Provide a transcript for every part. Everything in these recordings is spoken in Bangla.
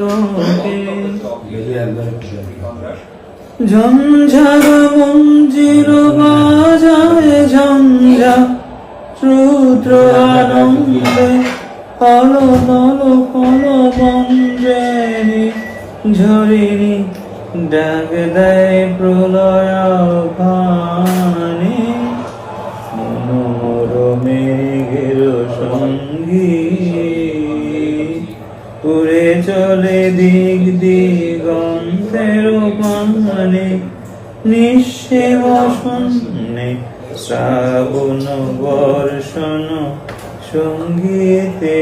আলোকে ঝঞ্ঝার মঞ্জির বাজায় ঝঞ্ঝা রুদ্র আনন্দে কল দল কল বঞ্জেরি ঝরিনি ডাক দেয় প্রলয় ভানে মনোর মেঘের সঙ্গী উড়ে চলে দিক দিগন্তের পানে নিঃশেব শূন্যে শ্রাবণ বর্ষণ সঙ্গীতে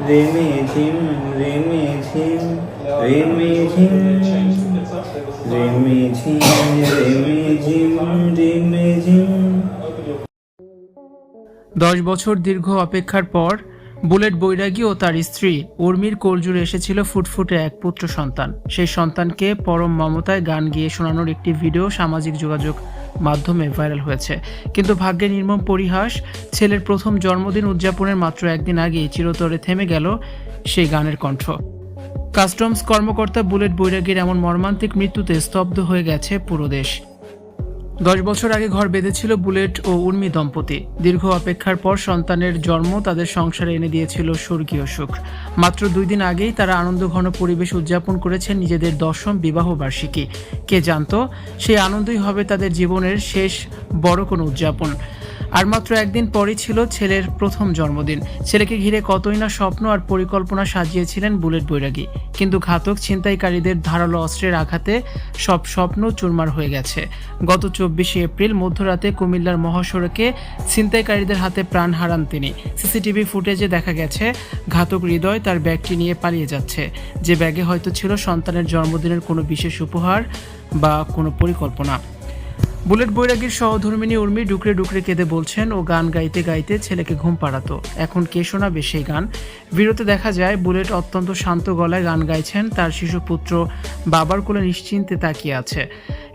রিমি ঝিম রিমি ঝিম রিমি ঝিম রিমি ঝিম রিমি ঝিম রিমি ঝিম। 10 বছর দীর্ঘ অপেক্ষার পর বুলেট বৈরাগী ও তার স্ত্রী উর্মির কোলজুড়ে এসেছিল ফুটফুটে এক পুত্র সন্তান। সেই সন্তানকে পরম মমতায় গান গিয়ে শোনানোর একটি ভিডিও সামাজিক যোগাযোগ মাধ্যমে ভাইরাল হয়েছে। কিন্তু ভাগ্যের নির্মম পরিহাস, ছেলের প্রথম জন্মদিন উদযাপনের মাত্র একদিন আগেই চিরতরে থেমে গেল সেই গানের কণ্ঠ। কাস্টমস কর্মকর্তা বুলেট বৈরাগীর এমন মর্মান্তিক মৃত্যুতে স্তব্ধ হয়ে গেছে পুরো দেশ। 10 বছর আগে ঘর বেঁধেছিল বুলেট ও উর্মি দম্পতি। দীর্ঘ অপেক্ষার পর সন্তানের জন্ম তাদের সংসারে এনে দিয়েছিল স্বর্গীয় সুখ। মাত্র 2 দিন আগেই তারা আনন্দঘন পরিবেশ উদযাপন করেছেন নিজেদের 10ম বিবাহ বার্ষিকী। কে জানতো সেই আনন্দই হবে তাদের জীবনের শেষ বড় কোনো উদযাপন। আর মাত্র একদিন পরই ছিল ছেলের প্রথম জন্মদিন। ছেলেকে ঘিরে কতই না স্বপ্ন আর পরিকল্পনা সাজিয়েছিলেন বুলেট বৈরাগী, কিন্তু ঘাতক ছিনতাইকারীদের ধারালো অস্ত্রের আঘাতে সব স্বপ্ন চুরমার হয়ে গেছে। গত 24শে এপ্রিল মধ্যরাতে কুমিল্লার মহাসড়কে ছিনতাইকারীদের হাতে প্রাণ হারান তিনি। সিসিটিভি ফুটেজে দেখা গেছে ঘাতক হৃদয় তার ব্যাগটি নিয়ে পালিয়ে যাচ্ছে, যে ব্যাগে হয়তো ছিল সন্তানের জন্মদিনের কোনো বিশেষ উপহার বা কোনো পরিকল্পনা। বুলেট বৈরাগীর সহধর্মিনী উর্মি ডুকরে ডুকরে কেঁদে বলছেন ও গান গাইতে গাইতে ছেলেকে ঘুম পাড়াতো। এখন কে শোনাবে সেই গান? ভিডিওতে দেখা যায় বুলেট অত্যন্ত শান্ত গলায় গান গাইছেন, তার শিশুপুত্র বাবার কোলে নিশ্চিন্তে তাকিয়ে আছে।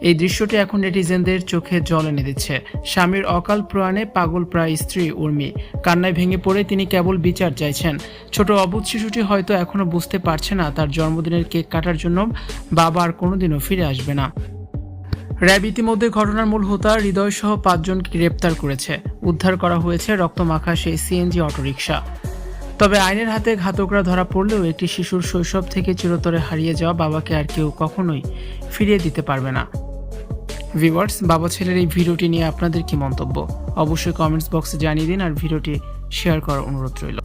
এই দৃশ্যটি এখন নেটিজেনদের চোখে জল এনে দিচ্ছে। স্বামীর অকাল প্রয়াণে পাগল প্রায় স্ত্রী উর্মি। কান্নায় ভেঙে পড়ে তিনি কেবল বিচার চাইছেন। ছোট অবুঝ শিশুটি হয়তো এখনো বুঝতে পারছে না তার জন্মদিনের কেক কাটার জন্য বাবা আর কোনোদিনও ফিরে আসবে না। র্যাব ইতিমধ্যে ঘটনার মূল হোতা হৃদয় সহ 5 জনকে গ্রেপ্তার করেছে। উদ্ধার করা হয়েছে রক্তমাখা সেই সিএনজি অটোরিকশা। তবে আইনের হাতে ঘাতকরা ধরা পড়লেও একটি শিশুর শৈশব থেকে চিরতরে হারিয়ে যাওয়া বাবাকে আর কেউ কখনোই ফিরিয়ে দিতে পারবে না। ভিউয়ার্স, বাবা ছেলের এই ভিডিওটি নিয়ে আপনাদের কি মন্তব্য? অবশ্যই কমেন্টস বক্সে জানিয়ে দিন আর ভিডিওটি শেয়ার করার অনুরোধ রইল।